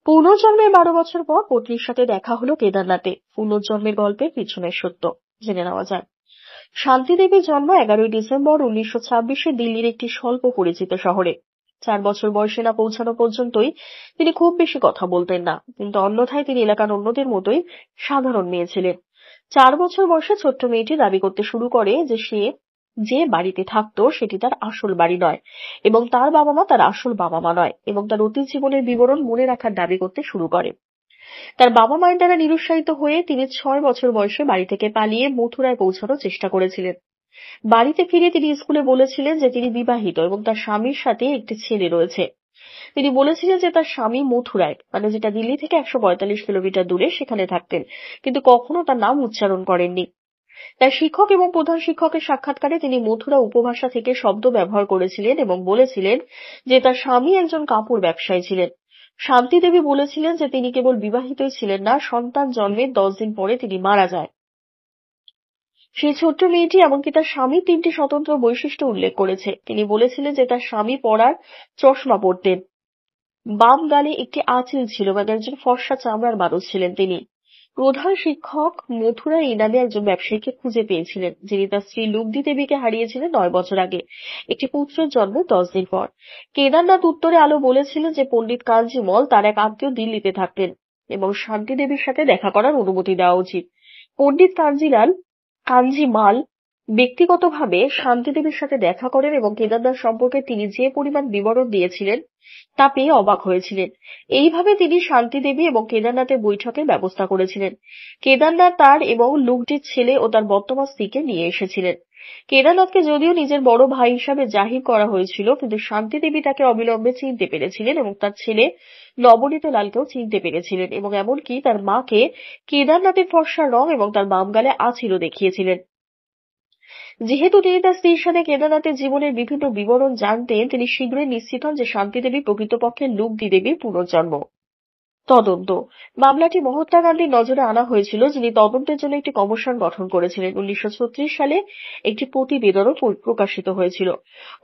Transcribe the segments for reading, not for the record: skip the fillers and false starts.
পুনর্জন্মের 12 বছর পর পত্নীর সাথে দেখা হলো কেদারনাথে। পুনর্জন্মের গল্পের পিছনের সত্য জেনে নেওয়া যাক। শান্তি দেবীর জন্ম 11ই ডিসেম্বর 1926-এ দিল্লির একটি স্বল্প পরিচিত শহরে। 4 বছর বয়সে না পৌঁছানো পর্যন্তই তিনি খুব বেশি কথা বলতেন না, কিন্তু অন্যথায় তিনি এলাকার অন্যদের মতোই সাধারণ মেয়ে ছিলেন। 4 বছর বয়সে ছোট্ট মেয়েটি দাবি করতে শুরু করে যে সে যে বাড়িতে থাকতো সেটি তার আসল বাড়ি নয়, এবং তার বাবা মা তার আসল বাবা মা নয়, এবং তার অতীত জীবনের বিবরণ মনে রাখার দাবি করতে শুরু করে। তার বাবা মায়ের দ্বারা নিরুৎসাহিত হয়ে তিনি 6 বছর বয়সে বাড়ি থেকে পালিয়ে মথুরায় পৌঁছানোর চেষ্টা করেছিলেন। বাড়িতে ফিরে তিনি স্কুলে বলেছিলেন যে তিনি বিবাহিত এবং তার স্বামীর সাথে একটি ছেলে রয়েছে। তিনি বলেছিলেন যে তার স্বামী মথুরায়, মানে যেটা দিল্লি থেকে 145 কিলোমিটার দূরে, সেখানে থাকতেন, কিন্তু কখনো তার নাম উচ্চারণ করেননি। তার শিক্ষক এবং প্রধান শিক্ষকের সাক্ষাৎকারে তিনি মথুরা উপভাষা থেকে শব্দ ব্যবহার করেছিলেন এবং বলেছিলেন যে তার স্বামী একজন কাপড় ব্যবসায়ী ছিলেন। শান্তি দেবী বলেছিলেন যে তিনি কেবল বিবাহিতই ছিলেন না, সন্তান জন্মের 10 দিন পরে তিনি মারা যায়। সেই ছোট্ট মেয়েটি এমনকি তার স্বামীর 3টি স্বতন্ত্র বৈশিষ্ট্য উল্লেখ করেছে। তিনি বলেছিলেন যে তার স্বামী পরার চশমা পরতেন, বাম গালে একটি আঁচিল ছিল, মানে একজন ফর্সা চামড়ার মানুষ ছিলেন তিনি। প্রধান শিক্ষক মথুরায় এই নামে একজন ব্যবসায়ীকে খুঁজে পেয়েছিলেন, যিনি তার স্ত্রী লুগদি দেবীকে হারিয়েছিলেন 9 বছর আগে, একটি পুত্রের জন্মের 10 দিন পর। কেদারনাথ উত্তরে আলো বলেছিলেন যে পণ্ডিত কাঞ্জিমল তার এক আত্মীয় দিল্লিতে থাকতেন এবং শান্তি দেবীর সাথে দেখা করার অনুমতি দেওয়া উচিত। পণ্ডিত কাঞ্জিমাল ব্যক্তিগতভাবে শান্তি দেবীর সাথে দেখা করেন এবং কেদারনাথ সম্পর্কে তিনি যে পরিমাণ বিবরণ দিয়েছিলেন তা পেয়ে অবাক হয়েছিলেন। এইভাবে তিনি শান্তি দেবী এবং কেদারনাথের বৈঠকের ব্যবস্থা করেছিলেন। কেদারনাথ তার এবং লুগডির ছেলে ও তার বর্তমান স্ত্রীকে নিয়ে এসেছিলেন। কেদারনাথকে যদিও নিজের বড় ভাই হিসাবে জাহির করা হয়েছিল, কিন্তু শান্তি দেবী তাকে অবিলম্বে চিনতে পেরেছিলেন এবং তার ছেলে নবনীত লালকেও চিনতে পেরেছিলেন, এবং এমনকি তার মাকে কেদারনাথের ফর্সা রং এবং তার বাম গালে আঁচিলও দেখিয়েছিলেন। যেহেতু তিনি তার স্ত্রীর সাথে কেদারনাথের জীবনের বিভিন্ন বিবরণ জানতেন, তিনি শীঘ্রই নিশ্চিত হন যে শান্তি দেবী প্রকৃতপক্ষে লুগদি দেবীর পুনর্জন্ম। তদন্ত মামলাটি মহাত্মা গান্ধীর নজরে আনা হয়েছিল, যিনি তদন্তের জন্য একটি কমিশন গঠন করেছিলেন। 1936 সালে একটি প্রতিবেদনও প্রকাশিত হয়েছিল।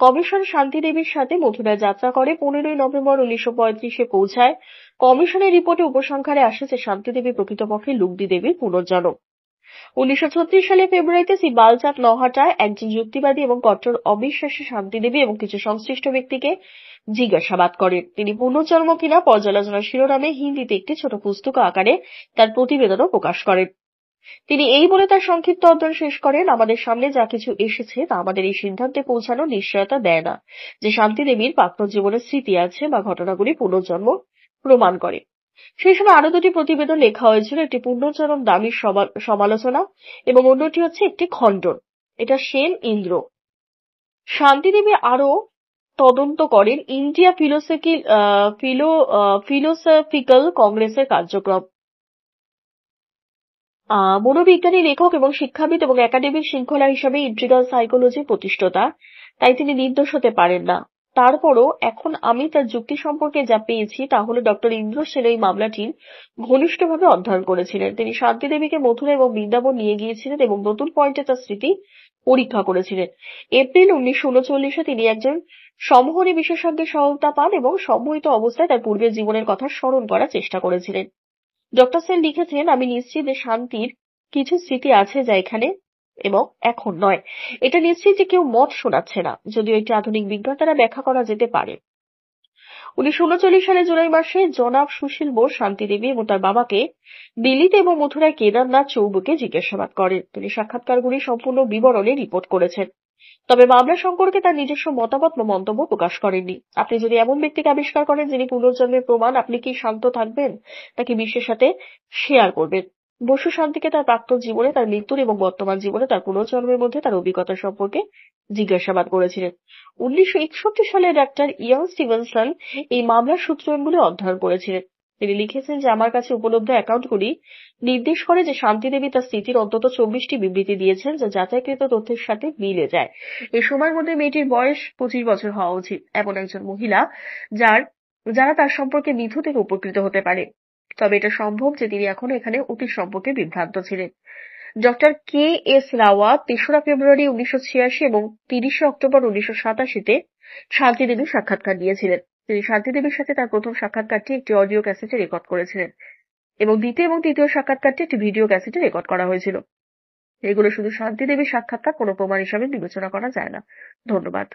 কমিশন শান্তি দেবীর সাথে মথুরায় যাত্রা করে 15ই নভেম্বর 1935-এ পৌঁছায়। কমিশনের রিপোর্টে উপসংহারে আসে যে শান্তি দেবী প্রকৃতপক্ষে লুগদি দেবীর পুনর্জন্ম। 1936 সালের ফেব্রুয়ারিতে শ্রী বালচাঁদ নহাটায় একজন যুক্তিবাদী এবং কট্টর অবিশ্বাসী শান্তি দেবী এবং কিছু সংশ্লিষ্ট ব্যক্তিকে জিজ্ঞাসাবাদ করেন। তিনি পুনর্জন্ম কিনা পর্যালোচনা শিরোনামে হিন্দিতে একটি ছোট পুস্তক আকারে তার প্রতিবেদনও প্রকাশ করেন। তিনি এই বলে তার সংক্ষিপ্ত অধ্যয়ন শেষ করেন, আমাদের সামনে যা কিছু এসেছে তা আমাদের এই সিদ্ধান্তে পৌঁছানোর নিশ্চয়তা দেয় না যে শান্তি দেবীর প্রাক্তন জীবনের স্মৃতি আছে বা ঘটনাগুলি পুনর্জন্ম প্রমাণ করে। সেই সময় আরো দুটি প্রতিবেদন লেখা হয়েছিল, একটি পুনর্জন্ম দাবির সমালোচনা এবং অন্যটি হচ্ছে একটি খণ্ডন। এটা সেন ইন্দ্র। শান্তি দেবী আরো তদন্ত করেন ইন্ডিয়া ফিলোসফিক্যাল কংগ্রেসের কার্যক্রম। মনোবিজ্ঞানী, লেখক এবং শিক্ষাবিদ এবং একাডেমিক শৃঙ্খলা হিসাবে ইন্ট্রিগাল সাইকোলজির প্রতিষ্ঠাতা, তাই তিনি নির্দোষ হতে পারেন না। তারপরও এখন আমি তার যুক্তি সম্পর্কে যা পেয়েছি তা হলো ডক্টর ইন্দ্র সেন এই মামলাটির ঘনিষ্ঠভাবে অধ্যয়ন করেছিলেন। তিনি শান্তি দেবীকে মথুরা এবং বৃন্দাবন নিয়ে গিয়েছিলেন এবং নতুন পয়েন্টে তার স্মৃতি পরীক্ষা করেছিলেন। এপ্রিল 1939-এ তিনি একজন সমহনী বিশেষজ্ঞের সহায়তা পান এবং সম্মোহিত অবস্থায় তার পূর্বের জীবনের কথা স্মরণ করার চেষ্টা করেছিলেন। ডক্টর সেন লিখেছেন, আমি নিশ্চিত যে শান্তির কিছু স্মৃতি আছে যা এখানে এবং এখন নয়। এটা নিশ্চিত যে কেউ মত শোনাচ্ছে না, যদিও একটি আধুনিক বিজ্ঞান দ্বারা ব্যাখ্যা করা যেতে পারে। 1939 সালের জুলাই মাসে জনাব সুশীল বোস শান্তি দেবী এবং তার বাবাকে দিল্লিতে এবং মথুরায় কেদারনাথ চৌবুকে জিজ্ঞাসাবাদ করেন। তিনি সাক্ষাৎকারগুলি সম্পূর্ণ বিবরণে রিপোর্ট করেছেন, তবে মামলা সম্পর্কে তার নিজস্ব মতামত বা মন্তব্য প্রকাশ করেননি। আপনি যদি এমন ব্যক্তিকে আবিষ্কার করেন যিনি পুনর্জন্মের প্রমাণ, আপনি কি শান্ত থাকবেন নাকি বিশ্বের সাথে শেয়ার করবেন? বসু শান্তিকে তার প্রাক্তন জীবনে, তার মৃত্যুর এবং বর্তমান জীবনে তার পুনর্জন্মের মধ্যে তার অভিজ্ঞতা সম্পর্কে জিজ্ঞাসাবাদ করেছিলেন। 1961 সালে ডাক্তার ইয়ান স্টিভেনসন এই মামলার সূত্রায়নগুলি অধ্যয়ন করেছিলেন। তিনি লিখেছেন যে আমার কাছে উপলব্ধ অ্যাকাউন্টগুলি নির্দেশ করে যে শান্তি দেবী তার স্মৃতির অন্তত 24টি বিবৃতি দিয়েছেন যা যাচাইকৃত তথ্যের সাথে মিলে যায়। এই সময়ের মধ্যে মেয়েটির বয়স 25 বছর হওয়া উচিত, এমন একজন মহিলা যারা তার সম্পর্কে মিথু থেকে উপকৃত হতে পারে। তবে এটা সম্ভব যে তিনি এখনো এখানে অতীত সম্পর্কে বিভ্রান্ত ছিলেন। ডক্টর কে এস রাওয়াত 3রা ফেব্রুয়ারি 1986 এবং 30শে অক্টোবর 1987-তে শান্তি দেবীর সাক্ষাৎকার দিয়েছিলেন। তিনি শান্তি দেবীর সাথে তার প্রথম সাক্ষাৎকারটি একটি অডিও ক্যাসেটে রেকর্ড করেছিলেন এবং দ্বিতীয় এবং তৃতীয় সাক্ষাৎকারটি একটি ভিডিও ক্যাসেটে রেকর্ড করা হয়েছিল। এগুলো শুধু শান্তি দেবীর সাক্ষাৎকার, কোনো প্রমাণ হিসাবে বিবেচনা করা যায় না। ধন্যবাদ।